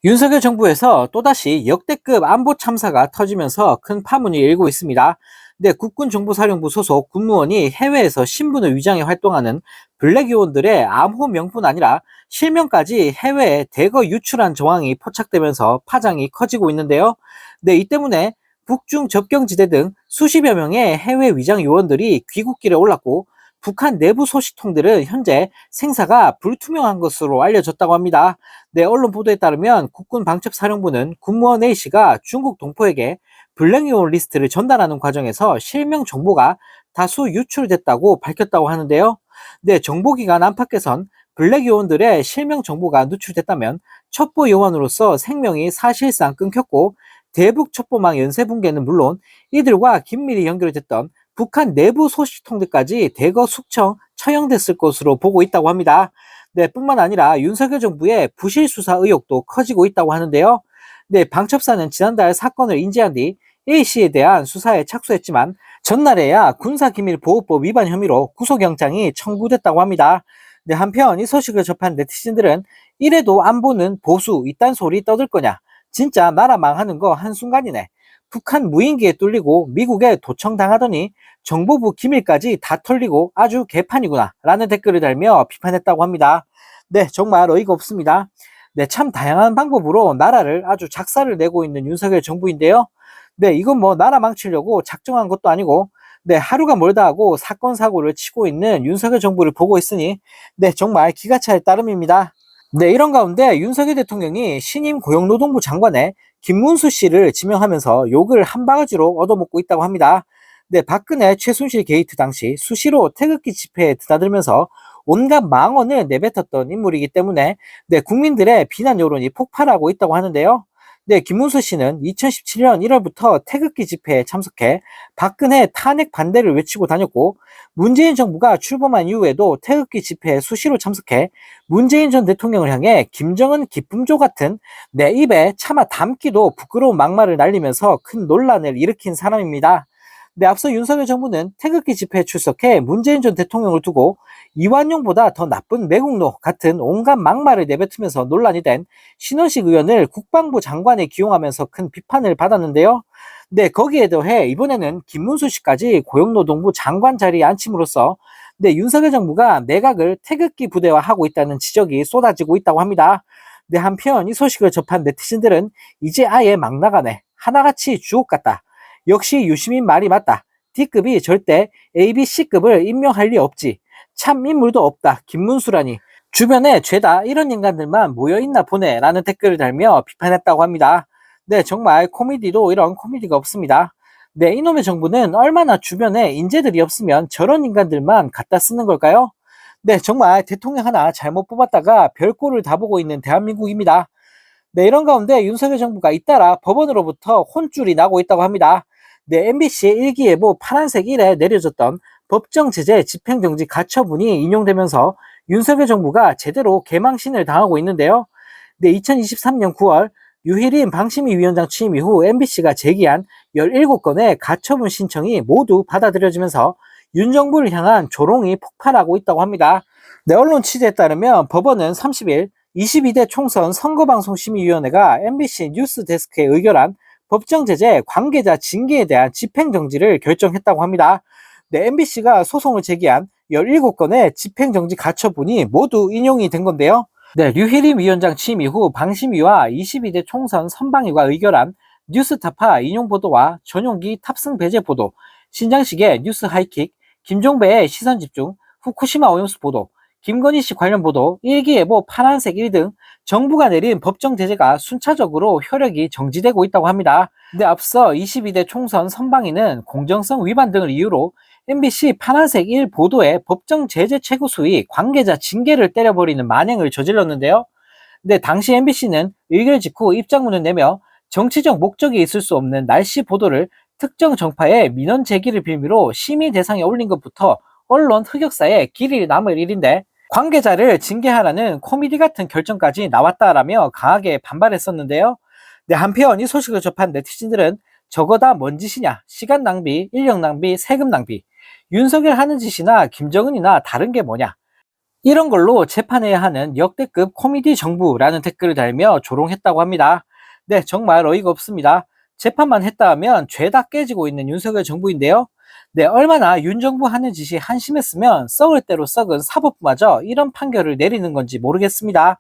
윤석열 정부에서 또다시 역대급 안보 참사가 터지면서 큰 파문이 일고 있습니다. 네, 국군정보사령부 소속 군무원이 해외에서 신분을 위장해 활동하는 블랙 요원들의 암호 명뿐 아니라 실명까지 해외에 대거 유출한 정황이 포착되면서 파장이 커지고 있는데요. 네, 이 때문에 북중 접경지대 등 수십여 명의 해외 위장 요원들이 귀국길에 올랐고, 북한 내부 소식통들은 현재 생사가 불투명한 것으로 알려졌다고 합니다. 네, 언론 보도에 따르면 국군 방첩사령부는 군무원 A씨가 중국 동포에게 블랙요원 리스트를 전달하는 과정에서 실명 정보가 다수 유출됐다고 밝혔다고 하는데요. 네, 정보기관 안팎에선 블랙요원들의 실명 정보가 누출됐다면 첩보 요원으로서 생명이 사실상 끊겼고, 대북 첩보망 연쇄 붕괴는 물론 이들과 긴밀히 연결됐던 북한 내부 소식통들까지 대거 숙청, 처형됐을 것으로 보고 있다고 합니다. 네, 뿐만 아니라 윤석열 정부의 부실 수사 의혹도 커지고 있다고 하는데요. 네, 방첩사는 지난달 사건을 인지한 뒤 A씨에 대한 수사에 착수했지만 전날에야 군사기밀보호법 위반 혐의로 구속영장이 청구됐다고 합니다. 네, 한편 이 소식을 접한 네티즌들은 이래도 안보는 보수 이딴 소리 떠들 거냐? 진짜 나라 망하는 거 한순간이네. 북한 무인기에 뚫리고 미국에 도청당하더니 정보부 기밀까지 다 털리고 아주 개판이구나 라는 댓글을 달며 비판했다고 합니다. 네, 정말 어이가 없습니다. 네, 참 다양한 방법으로 나라를 아주 작사를 내고 있는 윤석열 정부인데요. 네, 이건 뭐 나라 망치려고 작정한 것도 아니고, 네, 하루가 멀다 하고 사건 사고를 치고 있는 윤석열 정부를 보고 있으니, 네, 정말 기가 찰 따름입니다. 네, 이런 가운데 윤석열 대통령이 신임 고용노동부 장관에 김문수 씨를 지명하면서 욕을 한 바가지로 얻어먹고 있다고 합니다. 네, 박근혜 최순실 게이트 당시 수시로 태극기 집회에 드나들면서 온갖 망언을 내뱉었던 인물이기 때문에 네, 국민들의 비난 여론이 폭발하고 있다고 하는데요. 네, 김문수 씨는 2017년 1월부터 태극기 집회에 참석해 박근혜 탄핵 반대를 외치고 다녔고, 문재인 정부가 출범한 이후에도 태극기 집회에 수시로 참석해 문재인 전 대통령을 향해 김정은 기쁨조 같은 내 입에 차마 담기도 부끄러운 막말을 날리면서 큰 논란을 일으킨 사람입니다. 네, 앞서 윤석열 정부는 태극기 집회에 출석해 문재인 전 대통령을 두고 이완용보다 더 나쁜 매국노 같은 온갖 막말을 내뱉으면서 논란이 된 신원식 의원을 국방부 장관에 기용하면서 큰 비판을 받았는데요. 네, 거기에 더해 이번에는 김문수 씨까지 고용노동부 장관 자리에 앉힘으로써 네, 윤석열 정부가 내각을 태극기 부대화하고 있다는 지적이 쏟아지고 있다고 합니다. 네, 한편 이 소식을 접한 네티즌들은 이제 아예 막 나가네. 하나같이 주옥 같다. 역시 유시민 말이 맞다. D급이 절대 A, B, C급을 임명할 리 없지. 참 인물도 없다. 김문수라니. 주변에 죄다 이런 인간들만 모여있나 보네 라는 댓글을 달며 비판했다고 합니다. 네, 정말 코미디도 이런 코미디가 없습니다. 네, 이놈의 정부는 얼마나 주변에 인재들이 없으면 저런 인간들만 갖다 쓰는 걸까요? 네, 정말 대통령 하나 잘못 뽑았다가 별꼴을 다 보고 있는 대한민국입니다. 네, 이런 가운데 윤석열 정부가 잇따라 법원으로부터 혼쭐이 나고 있다고 합니다. 네, MBC의 일기예보 파란색 1에 내려졌던 법정 제재 집행정지 가처분이 인용되면서 윤석열 정부가 제대로 개망신을 당하고 있는데요. 네, 2023년 9월 유희린 방심위위원장 취임 이후 MBC가 제기한 17건의 가처분 신청이 모두 받아들여지면서 윤 정부를 향한 조롱이 폭발하고 있다고 합니다. 네, 언론 취재에 따르면 법원은 30일 22대 총선 선거방송심의위원회가 MBC 뉴스데스크에 의결한 법정 제재 관계자 징계에 대한 집행정지를 결정했다고 합니다. 네, MBC가 소송을 제기한 17건의 집행정지 가처분이 모두 인용이 된 건데요. 네, 류희림 위원장 취임 이후 방심위와 22대 총선 선방위가 의결한 뉴스타파 인용 보도와 전용기 탑승 배제 보도, 신장식의 뉴스 하이킥, 김종배의 시선 집중, 후쿠시마 오염수 보도, 김건희 씨 관련 보도, 일기예보 파란색 1 등 정부가 내린 법정 제재가 순차적으로 효력이 정지되고 있다고 합니다. 근데 앞서 22대 총선 선방위는 공정성 위반 등을 이유로 MBC 파란색 1 보도에 법정 제재 최고 수위 관계자 징계를 때려버리는 만행을 저질렀는데요. 근데 당시 MBC는 의결 직후 입장문을 내며 정치적 목적이 있을 수 없는 날씨 보도를 특정 정파의 민원 제기를 빌미로 심의 대상에 올린 것부터 언론 흑역사에 길이 남을 일인데, 관계자를 징계하라는 코미디 같은 결정까지 나왔다라며 강하게 반발했었는데요. 네, 한편 이 소식을 접한 네티즌들은 저거 다 뭔 짓이냐, 시간 낭비, 인력 낭비, 세금 낭비, 윤석열 하는 짓이나 김정은이나 다른 게 뭐냐, 이런 걸로 재판해야 하는 역대급 코미디 정부라는 댓글을 달며 조롱했다고 합니다. 네, 정말 어이가 없습니다. 재판만 했다 하면 죄다 깨지고 있는 윤석열 정부인데요. 네, 얼마나 윤 정부 하는 짓이 한심했으면 썩을 대로 썩은 사법부마저 이런 판결을 내리는 건지 모르겠습니다.